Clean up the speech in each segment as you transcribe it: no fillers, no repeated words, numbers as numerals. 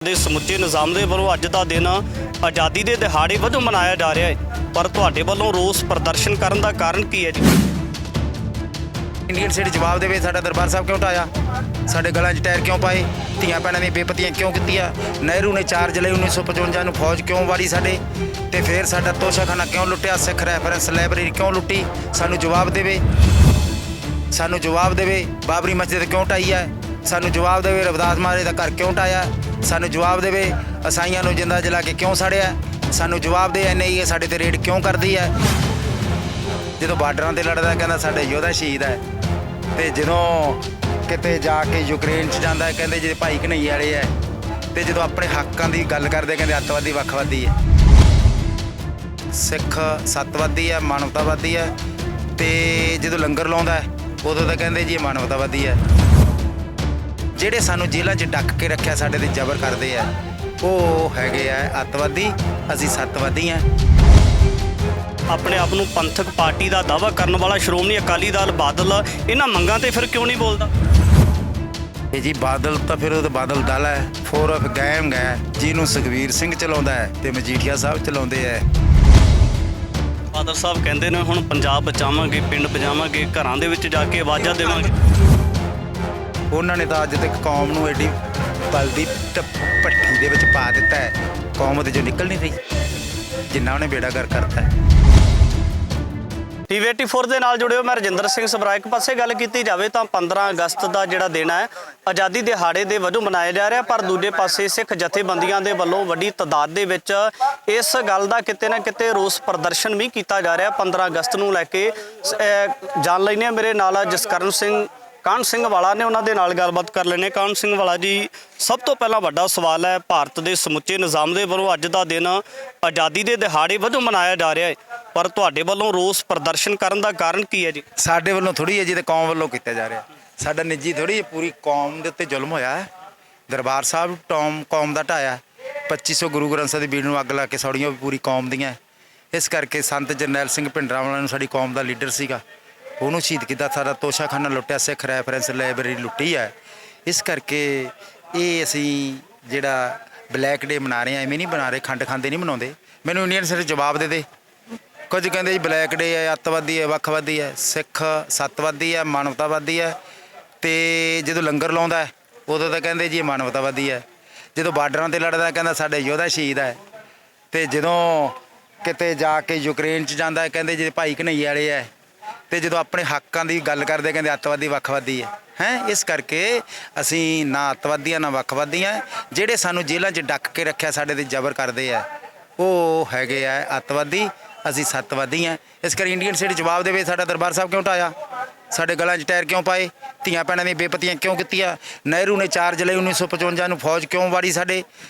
ਦੇ ਸਮੁੱਚੇ ਨਿਜ਼ਾਮ ਦੇ ਵੱਲੋਂ ਅੱਜ ਦਾ ਦਿਨ ਆਜ਼ਾਦੀ ਦੇ ਦਿਹਾੜੇ ਵਜੋਂ ਮਨਾਇਆ ਜਾ ਰਿਹਾ ਹੈ, ਪਰ ਤੁਹਾਡੇ ਵੱਲੋਂ ਰੋਸ ਪ੍ਰਦਰਸ਼ਨ ਕਰਨ ਦਾ ਕਾਰਨ ਕੀ ਹੈ ਜੀ? ਇੰਡੀਅਨ ਸਿਟੀ ਜਵਾਬ ਦੇਵੇ, ਸਾਡਾ ਦਰਬਾਰ ਸਾਹਿਬ ਕਿਉਂ ਢਾਇਆ, ਸਾਡੇ ਗਲਾਂ 'ਚ ਟਾਇਰ ਕਿਉਂ ਪਾਏ, ਧੀਆਂ ਭੈਣਾਂ ਦੀਆਂ ਬੇਪਤੀਆਂ ਕਿਉਂ ਕੀਤੀਆਂ, ਨਹਿਰੂ ਨੇ 4 ਜੁਲਾਈ 1955 ਨੂੰ ਫੌਜ ਕਿਉਂ ਵਾਰੀ ਸਾਡੇ, ਤੇ ਫਿਰ ਸਾਡਾ ਤੋਸ਼ਾਖਾਨਾ ਕਿਉਂ ਲੁੱਟਿਆ, ਸਿੱਖ ਰੈਫਰੈਂਸ ਲਾਇਬ੍ਰੇਰੀ ਕਿਉਂ ਲੁੱਟੀ, ਸਾਨੂੰ ਜਵਾਬ ਦੇਵੇ, ਸਾਨੂੰ ਜਵਾਬ ਦੇਵੇ। ਬਾਬਰੀ ਮਸਜਿਦ ਕਿਉਂ ਢਾਈ ਹੈ, ਸਾਨੂੰ ਜਵਾਬ ਦੇਵੇ। ਰਵਿਦਾਸ ਮਹਾਰਾਜ ਦਾ ਘਰ ਕਿਉਂ ਢਾਇਆ, ਸਾਨੂੰ ਜਵਾਬ ਦੇਵੇ। ਅਸਾਈਆਂ ਨੂੰ ਜਿੰਦਾ ਜਲਾ ਕੇ ਕਿਉਂ ਸਾੜਿਆ, ਸਾਨੂੰ ਜਵਾਬ ਦੇ। NIA ਸਾਡੇ ਤੇ ਰੇਡ ਕਿਉਂ ਕਰਦੀ ਹੈ, ਜਦੋਂ ਬਾਰਡਰਾਂ 'ਤੇ ਲੜਦਾ ਕਹਿੰਦਾ ਸਾਡੇ ਯੋਧਾ ਸ਼ਹੀਦ ਹੈ, ਤੇ ਜਦੋਂ ਕਿਤੇ ਜਾ ਕੇ ਯੂਕਰੇਨ 'ਚ ਜਾਂਦਾ ਕਹਿੰਦੇ ਜੇ ਭਾਈ ਘਨੱਈਆ ਵਾਲੇ ਹੈ, ਤੇ ਜਦੋਂ ਆਪਣੇ ਹੱਕਾਂ ਦੀ ਗੱਲ ਕਰਦੇ ਕਹਿੰਦੇ ਅੱਤਵਾਦੀ ਵੱਖਵਾਦੀ ਹੈ। ਸਿੱਖ ਸੱਤਵਾਦੀ ਹੈ, ਮਾਨਵਤਾਵਾਦੀ ਹੈ, ਤੇ ਜਦੋਂ ਲੰਗਰ ਲਾਉਂਦਾ ਉਦੋਂ ਤਾਂ ਕਹਿੰਦੇ ਜੀ ਇਹ ਮਾਨਵਤਾਵਾਦੀ ਹੈ। ਜਿਹੜੇ ਸਾਨੂੰ ਜੇਲ੍ਹਾਂ 'ਚ ਡੱਕ ਕੇ ਰੱਖਿਆ, ਸਾਡੇ ਤੇ ਜ਼ਬਰ ਕਰਦੇ ਆ, ਉਹ ਹੈਗੇ ਆ ਅੱਤਵਾਦੀ, ਅਸੀਂ ਸੱਤਵਾਦੀ ਹਾਂ। ਆਪਣੇ ਆਪ ਨੂੰ ਪੰਥਕ ਪਾਰਟੀ ਦਾ ਦਾਅਵਾ ਕਰਨ ਵਾਲਾ ਸ਼੍ਰੋਮਣੀ ਅਕਾਲੀ ਦਲ ਬਾਦਲ ਇਹਨਾਂ ਮੰਗਾਂ ਤੇ ਫਿਰ ਕਿਉਂ ਨਹੀਂ ਬੋਲਦਾ? ਇਹ ਜੀ ਬਾਦਲ ਤਾਂ ਫਿਰ ਉਹ ਬਾਦਲ ਦਲ ਹੈ, ਫੋਰ ਆਫ ਗੈਂਗ ਹੈ, ਜਿਹਨੂੰ ਸੁਖਬੀਰ ਸਿੰਘ ਚਲਾਉਂਦਾ ਹੈ ਤੇ ਮਜੀਠੀਆ ਸਾਹਿਬ ਚਲਾਉਂਦੇ ਹੈ। ਬਾਦਲ ਸਾਹਿਬ ਕਹਿੰਦੇ ਨੇ ਹੁਣ ਪੰਜਾਬ ਬਚਾਵਾਂਗੇ, ਪਿੰਡ ਬਚਾਵਾਂਗੇ, ਘਰਾਂ ਦੇ ਵਿੱਚ ਜਾ ਕੇ ਆਵਾਜ਼ਾਂ ਦੇਵਾਂਗੇ। ਉਹਨਾਂ ਨੇ ਤਾਂ ਅੱਜ ਤੱਕ ਕੌਮ ਨੂੰ ਐਡੀ ਬਲਦੀ ਭੱਠੀ ਦੇ ਵਿੱਚ ਪਾ ਦਿੱਤਾ ਹੈ, ਕੌਮ ਉਹਦੇ 'ਚੋਂ ਨਿਕਲ ਨਹੀਂ ਰਹੀ, ਜਿੰਨਾ ਉਹਨੇ ਬੇੜਾਗਰ ਕਰਤਾ ਹੈ। TV 84 ਦੇ ਨਾਲ ਜੁੜਿਓ, ਮੈਂ ਰਜਿੰਦਰ ਸਿੰਘ ਸਬਰਾ। ਇੱਕ ਪਾਸੇ ਗੱਲ ਕੀਤੀ ਜਾਵੇ ਤਾਂ 15 ਅਗਸਤ ਦਾ ਜਿਹੜਾ ਦਿਨ ਹੈ ਆਜ਼ਾਦੀ ਦਿਹਾੜੇ ਦੇ ਵਜੋਂ ਮਨਾਇਆ ਜਾ ਰਿਹਾ, ਪਰ ਦੂਜੇ ਪਾਸੇ ਸਿੱਖ ਜਥੇਬੰਦੀਆਂ ਦੇ ਵੱਲੋਂ ਵੱਡੀ ਤਾਦਾਦ ਦੇ ਵਿੱਚ ਇਸ ਗੱਲ ਦਾ ਕਿਤੇ ਨਾ ਕਿਤੇ ਰੋਸ ਪ੍ਰਦਰਸ਼ਨ ਵੀ ਕੀਤਾ ਜਾ ਰਿਹਾ 15 ਅਗਸਤ ਨੂੰ ਲੈ ਕੇ। ਜਾਣ ਲੈਂਦੇ ਹਾਂ, ਮੇਰੇ ਨਾਲ ਜਸਕਰਨ ਸਿੰਘ ਕਾਹਨ ਸਿੰਘ ਵਾਲਾ ਨੇ, ਉਹਨਾਂ ਦੇ ਨਾਲ ਗੱਲਬਾਤ ਕਰ ਲੈਂਦੇ। ਕਾਹਨ ਸਿੰਘ ਵਾਲਾ ਜੀ, ਸਭ ਤੋਂ ਪਹਿਲਾਂ ਵੱਡਾ ਸਵਾਲ ਹੈ, ਭਾਰਤ ਦੇ ਸਮੁੱਚੇ ਨਿਜ਼ਾਮ ਦੇ ਵੱਲੋਂ ਅੱਜ ਦਾ ਦਿਨ ਆਜ਼ਾਦੀ ਦੇ ਦਿਹਾੜੇ ਵਜੋਂ ਮਨਾਇਆ ਜਾ ਰਿਹਾ ਹੈ, ਪਰ ਤੁਹਾਡੇ ਵੱਲੋਂ ਰੋਸ ਪ੍ਰਦਰਸ਼ਨ ਕਰਨ ਦਾ ਕਾਰਨ ਕੀ ਹੈ ਜੀ? ਸਾਡੇ ਵੱਲੋਂ ਥੋੜ੍ਹੀ ਹੈ ਜੀ, ਤੇ ਕੌਮ ਵੱਲੋਂ ਕੀਤਾ ਜਾ ਰਿਹਾ। ਸਾਡਾ ਨਿੱਜੀ ਥੋੜ੍ਹੀ, ਪੂਰੀ ਕੌਮ ਦੇ ਉੱਤੇ ਜ਼ੁਲਮ ਹੋਇਆ ਹੈ। ਦਰਬਾਰ ਸਾਹਿਬ ਕੌਮ ਦਾ ਢਾਇਆ, 2500 ਗੁਰੂ ਗ੍ਰੰਥ ਸਾਹਿਬ ਦੀ ਬੀੜ ਨੂੰ ਅੱਗ ਲਾ ਕੇ ਸੌੜੀਆਂ ਵੀ ਪੂਰੀ ਕੌਮ ਦੀਆਂ। ਇਸ ਕਰਕੇ ਸੰਤ ਜਰਨੈਲ ਸਿੰਘ ਭਿੰਡਰਾਂਵਾਲਾ ਨੂੰ ਸਾਡੀ ਕੌਮ ਦਾ ਲੀਡਰ ਸੀਗਾ, ਉਹਨੂੰ ਸ਼ਹੀਦ ਕੀਤਾ। ਸਾਡਾ ਤੋਸ਼ਾਖਾਨਾ ਲੁੱਟਿਆ, ਸਿੱਖ ਰੈਫਰੈਂਸ ਲਾਇਬ੍ਰੇਰੀ ਲੁੱਟੀ ਹੈ। ਇਸ ਕਰਕੇ ਇਹ ਅਸੀਂ ਜਿਹੜਾ ਬਲੈਕ ਡੇ ਮਨਾ ਰਹੇ ਹਾਂ, ਐਵੇਂ ਨਹੀਂ ਬਣਾ ਰਹੇ, ਖੰਡ ਖਾਂਦੇ ਨਹੀਂ ਮਨਾਉਂਦੇ। ਮੈਨੂੰ ਇੰਡੀਅਨ ਸਿਰ ਜਵਾਬ ਦੇ। ਕੁਝ ਕਹਿੰਦੇ ਜੀ ਬਲੈਕ ਡੇ ਹੈ, ਅੱਤਵਾਦੀ ਹੈ, ਵੱਖਵਾਦੀ ਹੈ। ਸਿੱਖ ਸੱਤਵਾਦੀ ਹੈ, ਮਾਨਵਤਾਵਾਦੀ ਹੈ, ਤੇ ਜਦੋਂ ਲੰਗਰ ਲਾਉਂਦਾ ਉਦੋਂ ਤਾਂ ਕਹਿੰਦੇ ਜੀ ਇਹ ਮਾਨਵਤਾਵਾਦੀ ਹੈ। ਜਦੋਂ ਬਾਰਡਰਾਂ 'ਤੇ ਲੜਦਾ ਕਹਿੰਦਾ ਸਾਡੇ ਯੋਧਾ ਸ਼ਹੀਦ ਹੈ, ਤੇ ਜਦੋਂ ਕਿਤੇ ਜਾ ਕੇ ਯੂਕਰੇਨ 'ਚ ਜਾਂਦਾ ਕਹਿੰਦੇ ਜੇ ਭਾਈ ਘਨੱਈਆ ਵਾਲੇ ਹੈ, ਤੇ ਜਦੋਂ ਆਪਣੇ ਹੱਕਾਂ ਦੀ ਗੱਲ ਕਰਦੇ ਕਹਿੰਦੇ ਅੱਤਵਾਦੀ ਵੱਖਵਾਦੀ ਹੈ। ਇਸ ਕਰਕੇ ਅਸੀਂ ਨਾ ਅੱਤਵਾਦੀ ਹਾਂ ਨਾ ਵੱਖਵਾਦੀ ਹਾਂ। ਜਿਹੜੇ ਸਾਨੂੰ ਜੇਲ੍ਹਾਂ 'ਚ ਡੱਕ ਕੇ ਰੱਖਿਆ, ਸਾਡੇ ਤੇ ਜ਼ਬਰ ਕਰਦੇ ਆ, ਉਹ ਹੈਗੇ ਆ ਅੱਤਵਾਦੀ, ਅਸੀਂ ਸੱਤਵਾਦੀ ਹਾਂ। ਇਸ ਕਰਕੇ ਇੰਡੀਅਨ ਸਿਟੀ ਜਵਾਬ ਦੇਵੇ, ਸਾਡਾ ਦਰਬਾਰ ਸਾਹਿਬ ਕਿਉਂ ਢਾਇਆ, ਸਾਡੇ ਗਲਾਂ 'ਚ ਟਾਇਰ ਕਿਉਂ ਪਾਏ, ਧੀਆਂ ਭੈਣਾਂ ਦੀਆਂ ਬੇਪਤੀਆਂ ਕਿਉਂ ਕੀਤੀਆਂ, ਨਹਿਰੂ ਨੇ 4 ਜੁਲਾਈ 1955 ਨੂੰ ਫੌਜ ਕਿਉਂ ਵਾਰੀ ਸਾਡੇ,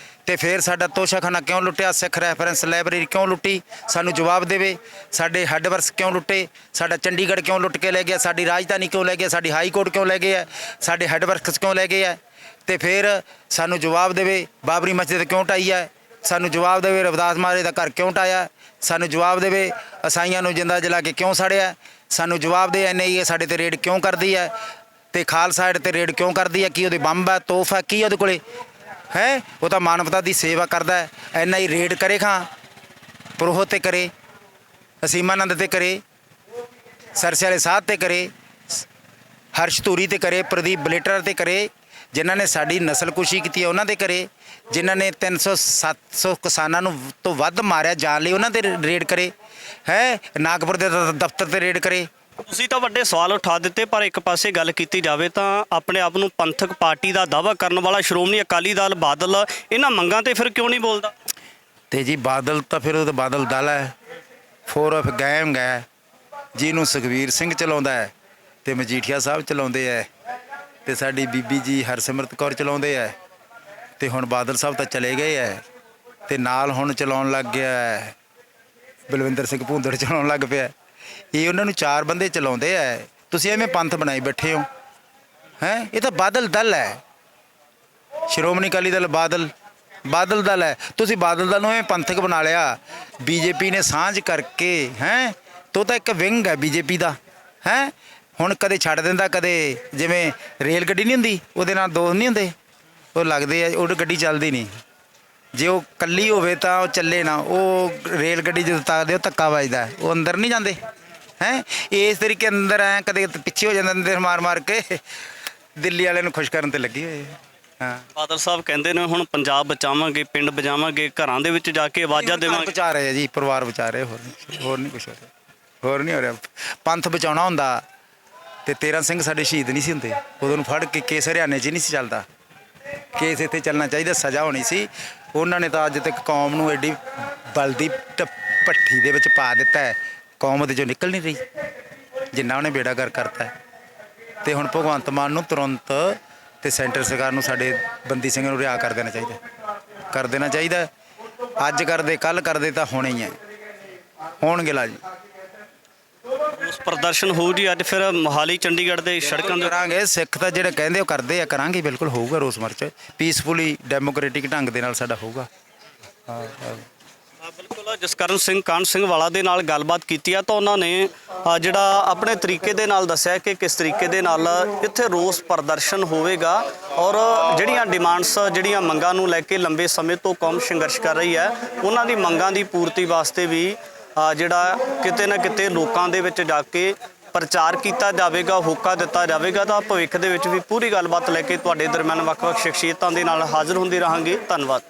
ਤੇ ਫਿਰ ਸਾਡਾ ਤੋਸ਼ਾਖਾਨਾ ਕਿਉਂ ਲੁੱਟਿਆ, ਸਿੱਖ ਰੈਫਰੈਂਸ ਲਾਇਬ੍ਰੇਰੀ ਕਿਉਂ ਲੁੱਟੀ, ਸਾਨੂੰ ਜਵਾਬ ਦੇਵੇ। ਸਾਡੇ ਹੈੱਡਵਰਕਸ ਕਿਉਂ ਲੁੱਟੇ, ਸਾਡਾ ਚੰਡੀਗੜ੍ਹ ਕਿਉਂ ਲੁੱਟ ਕੇ ਲੈ ਗਿਆ, ਸਾਡੀ ਰਾਜਧਾਨੀ ਕਿਉਂ ਲੈ ਗਿਆ, ਸਾਡੀ ਹਾਈ ਕੋਰਟ ਕਿਉਂ ਲੈ ਗਏ ਹੈ, ਸਾਡੇ ਹੈੱਡਵਰਕਸ ਕਿਉਂ ਲੈ ਗਏ ਹੈ, ਤੇ ਫਿਰ ਸਾਨੂੰ ਜਵਾਬ ਦੇਵੇ। ਬਾਬਰੀ ਮਸਜਿਦ ਕਿਉਂ ਢਾਈ ਹੈ, ਸਾਨੂੰ ਜਵਾਬ ਦੇਵੇ। ਰਵਿਦਾਸ ਮਹਾਰਾਜ ਦਾ ਘਰ ਕਿਉਂ ਢਾਇਆ, ਸਾਨੂੰ ਜਵਾਬ ਦੇਵੇ। ਅਸਾਈਆਂ ਨੂੰ ਜਿੰਦਾ ਜਲਾ ਕੇ ਕਿਉਂ ਸਾੜਿਆ, ਸਾਨੂੰ ਜਵਾਬ ਦੇ। NIA ਸਾਡੇ ਤੇ ਰੇਡ ਕਿਉਂ ਕਰਦੀ ਹੈ, ਤੇ ਖਾਲਸਾ ਸਾਈਡ ਤੇ ਰੇਡ ਕਿਉਂ ਕਰਦੀ ਹੈ, ਕੀ ਉਹਦੇ ਬੰਬ ਹੈ, ਤੋਹਫਾ ਹੈ, ਕੀ ਉਹਦੇ ਕੋਲੇ ਹੈ? ਉਹ ਤਾਂ ਮਾਨਵਤਾ ਦੀ ਸੇਵਾ ਕਰਦਾ ਹੈ। NIA ਰੇਡ ਕਰੇ, ਖਾਂ ਪ੍ਰੋਹ 'ਤੇ ਕਰੇ, ਅਸੀਮਾਨੰਦ 'ਤੇ ਕਰੇ, ਸਰਸੇ ਵਾਲੇ ਸਾਧ 'ਤੇ ਕਰੇ, ਹਰਸ਼ ਧੂਰੀ 'ਤੇ ਕਰੇ, ਪ੍ਰਦੀਪ ਬਲੇਟਰ 'ਤੇ ਕਰੇ, ਜਿਨ੍ਹਾਂ ਨੇ ਸਾਡੀ ਨਸਲਕੁਸ਼ੀ ਕੀਤੀ ਹੈ ਉਹਨਾਂ 'ਤੇ ਕਰੇ, ਜਿਨ੍ਹਾਂ ਨੇ 300-700 ਕਿਸਾਨਾਂ ਨੂੰ ਤੋਂ ਵੱਧ ਮਾਰਿਆ ਜਾਣ ਲਈ ਉਹਨਾਂ 'ਤੇ ਰੇਡ ਕਰੇ ਹੈ, ਨਾਗਪੁਰ ਦੇ ਦਫ਼ਤਰ 'ਤੇ ਰੇਡ ਕਰੇ। ਤੁਸੀਂ ਤਾਂ ਵੱਡੇ ਸਵਾਲ ਉਠਾ ਦਿੱਤੇ, ਪਰ ਇੱਕ ਪਾਸੇ ਗੱਲ ਕੀਤੀ ਜਾਵੇ ਤਾਂ ਆਪਣੇ ਆਪ ਨੂੰ ਪੰਥਕ ਪਾਰਟੀ ਦਾ ਦਾਅਵਾ ਕਰਨ ਵਾਲਾ ਸ਼੍ਰੋਮਣੀ ਅਕਾਲੀ ਦਲ ਬਾਦਲ ਇਹਨਾਂ ਮੰਗਾਂ ਤੇ ਫਿਰ ਕਿਉਂ ਨਹੀਂ ਬੋਲਦਾ? ਤੇ ਜੀ ਬਾਦਲ ਤਾਂ ਫਿਰ ਉਹ ਬਾਦਲ ਦਲ ਹੈ, ਫੋਰ ਆਫ ਗੈਂਗ ਹੈ, ਜਿਹਨੂੰ ਸੁਖਬੀਰ ਸਿੰਘ ਚਲਾਉਂਦਾ ਹੈ ਤੇ ਮਜੀਠੀਆ ਸਾਹਿਬ ਚਲਾਉਂਦੇ ਹੈ, ਤੇ ਸਾਡੀ ਬੀਬੀ ਜੀ ਹਰਸਿਮਰਤ ਕੌਰ ਚਲਾਉਂਦੇ ਹੈ, ਤੇ ਹੁਣ ਬਾਦਲ ਸਾਹਿਬ ਤਾਂ ਚਲੇ ਗਏ ਹੈ, ਤੇ ਨਾਲ ਹੁਣ ਚਲਾਉਣ ਲੱਗ ਗਿਆ ਹੈ ਬਲਵਿੰਦਰ ਸਿੰਘ ਭੂੰਦੜ ਚਲਾਉਣ ਲੱਗ ਪਿਆ। ਇਹ ਉਹਨਾਂ ਨੂੰ 4 ਬੰਦੇ ਚਲਾਉਂਦੇ ਹੈ, ਤੁਸੀਂ ਐਵੇਂ ਪੰਥ ਬਣਾਈ ਬੈਠੇ ਹੋ ਹੈ। ਇਹ ਤਾਂ ਬਾਦਲ ਦਲ ਹੈ, ਸ਼੍ਰੋਮਣੀ ਅਕਾਲੀ ਦਲ ਬਾਦਲ ਦਲ ਹੈ। ਤੁਸੀਂ ਬਾਦਲ ਦਲ ਨੂੰ ਐਵੇਂ ਪੰਥਕ ਬਣਾ ਲਿਆ। BJP ਨੇ ਸਾਂਝ ਕਰਕੇ ਹੈ, ਤੋ ਤਾਂ ਇੱਕ ਵਿੰਗ ਹੈ BJP ਦਾ ਹੈ। ਹੁਣ ਕਦੇ ਛੱਡ ਦਿੰਦਾ, ਕਦੇ ਜਿਵੇਂ ਰੇਲ ਗੱਡੀ ਨਹੀਂ ਹੁੰਦੀ ਉਹਦੇ ਨਾਲ ਦੋਸਤ ਨਹੀਂ ਹੁੰਦੇ, ਉਹ ਲੱਗਦੇ ਆ, ਉਹ ਗੱਡੀ ਚੱਲਦੀ ਨਹੀਂ। ਜੇ ਉਹ ਕੱਲੀ ਹੋਵੇ ਤਾਂ ਉਹ ਚੱਲੇ ਨਾ। ਉਹ ਰੇਲ ਗੱਡੀ ਜਦੋਂ ਤਾਰਦੇ ਉਹ ਧੱਕਾ ਵੱਜਦਾ, ਉਹ ਅੰਦਰ ਨਹੀਂ ਜਾਂਦੇ ਹੈ। ਇਸ ਤਰੀਕੇ ਅੰਦਰ ਐ ਕਦੇ ਪਿੱਛੇ ਹੋ ਜਾਂਦੇ ਅੰਦਰ ਮਾਰ ਮਾਰ ਕੇ। ਦਿੱਲੀ ਵਾਲਿਆਂ ਨੂੰ ਖੁਸ਼ ਕਰਨ ਤੇ ਲੱਗੀ ਹੋਏ ਹਾਂ। ਬਾਦਲ ਸਾਹਿਬ ਕਹਿੰਦੇ ਨੇ ਹੁਣ ਪੰਜਾਬ ਬਚਾਵਾਂਗੇ, ਪਿੰਡ ਬਚਾਵਾਂਗੇ, ਘਰਾਂ ਦੇ ਵਿੱਚ ਜਾ ਕੇ ਆਵਾਜ਼ਾਂ ਦੇਵਾਂਗੇ। ਬਚਾ ਰਹੇ ਆ ਜੀ, ਪਰਿਵਾਰ ਬਚਾ ਰਹੇ, ਹੋਰ ਨਹੀਂ ਕੁਛ ਹੋ ਰਿਹਾ, ਹੋਰ ਨਹੀਂ ਹੋ ਰਿਹਾ। ਪੰਥ ਬਚਾਉਣਾ ਹੁੰਦਾ ਤੇ 13 ਸਿੰਘ ਸਾਡੇ ਸ਼ਹੀਦ ਨਹੀਂ ਸੀ ਹੁੰਦੇ। ਉਦੋਂ ਨੂੰ ਫੜ ਕੇ ਕੇਸ ਹਰਿਆਣੇ 'ਚ ਨਹੀਂ ਸੀ ਚੱਲਦਾ। ਕੇਸ ਇੱਥੇ ਚੱਲਣਾ ਚਾਹੀਦਾ, ਸਜ਼ਾ ਹੋਣੀ ਸੀ। ਉਹਨਾਂ ਨੇ ਤਾਂ ਅੱਜ ਤੱਕ ਕੌਮ ਨੂੰ ਐਡੀ ਬਲਦੀ ਭੱਠੀ ਦੇ ਵਿੱਚ ਪਾ ਦਿੱਤਾ ਹੈ, ਕੌਮ ਉਹਦੇ 'ਚੋਂ ਨਿਕਲ ਨਹੀਂ ਰਹੀ ਜਿੰਨਾ ਉਹਨੇ ਬੇੜਾਗਰ ਕਰਤਾ ਹੈ। ਤੇ ਹੁਣ ਭਗਵੰਤ ਮਾਨ ਨੂੰ ਤੁਰੰਤ ਤੇ ਸੈਂਟਰ ਸਰਕਾਰ ਨੂੰ ਸਾਡੇ ਬੰਦੀ ਸਿੰਘਾਂ ਨੂੰ ਰਿਹਾਅ ਕਰ ਦੇਣਾ ਚਾਹੀਦਾ। ਅੱਜ ਕਰਦੇ, ਕੱਲ ਕਰਦੇ ਤਾਂ ਹੋਣੇ ਹੀ ਹੈ, ਹੋਣਗੇ ਲਾ ਜੀ। ਉਸ ਪ੍ਰਦਰਸ਼ਨ ਹੋਊ ਜੀ ਅੱਜ ਫਿਰ ਮੋਹਾਲੀ ਚੰਡੀਗੜ੍ਹ ਦੇ ਸੜਕਾਂ ਦੇ। ਕਰਾਂਗੇ, ਸਿੱਖ ਤਾਂ ਜਿਹੜੇ ਕਹਿੰਦੇ ਉਹ ਕਰਦੇ ਆ, ਕਰਾਂਗੇ, ਬਿਲਕੁਲ ਹੋਊਗਾ ਰੋਸ ਮਾਰਚ, ਪੀਸਫੁਲੀ ਡੈਮੋਕ੍ਰੈਟਿਕ ਢੰਗ ਦੇ ਨਾਲ ਸਾਡਾ ਹੋਊਗਾ। ਬਿਲਕੁਲ ਜਸਕਰਨ ਸਿੰਘ ਕਾਹਨ ਸਿੰਘ ਵਾਲਾ ਦੇ ਨਾਲ ਗੱਲਬਾਤ ਕੀਤੀ ਆ ਤਾਂ ਉਹਨਾਂ ਨੇ ਜਿਹੜਾ ਆਪਣੇ ਤਰੀਕੇ ਦੇ ਨਾਲ ਦੱਸਿਆ ਕਿ ਕਿਸ ਤਰੀਕੇ ਦੇ ਨਾਲ ਇੱਥੇ ਰੋਸ ਪ੍ਰਦਰਸ਼ਨ ਹੋਵੇਗਾ ਔਰ ਜਿਹੜੀਆਂ ਡਿਮਾਂਡਸ, ਜਿਹੜੀਆਂ ਮੰਗਾਂ ਨੂੰ ਲੈ ਕੇ ਲੰਬੇ ਸਮੇਂ ਤੋਂ ਕੌਮ ਸੰਘਰਸ਼ ਕਰ ਰਹੀ ਹੈ, ਉਹਨਾਂ ਦੀ ਮੰਗਾਂ ਦੀ ਪੂਰਤੀ ਵਾਸਤੇ ਵੀ ਜਿਹੜਾ ਕਿਤੇ ਨਾ ਕਿਤੇ ਲੋਕਾਂ ਦੇ ਵਿੱਚ ਜਾ ਕੇ ਪ੍ਰਚਾਰ ਕੀਤਾ ਜਾਵੇਗਾ, ਹੋਕਾ ਦਿੱਤਾ ਜਾਵੇਗਾ। ਤਾਂ ਭਵਿੱਖ ਦੇ ਵਿੱਚ ਵੀ ਪੂਰੀ ਗੱਲਬਾਤ ਲੈ ਕੇ ਤੁਹਾਡੇ ਦਰਮਿਆਨ ਵੱਖ-ਵੱਖ ਸ਼ਖਸੀਅਤਾਂ ਦੇ ਨਾਲ ਹਾਜ਼ਰ ਹੁੰਦੇ ਰਹਾਂਗੇ। ਧੰਨਵਾਦ।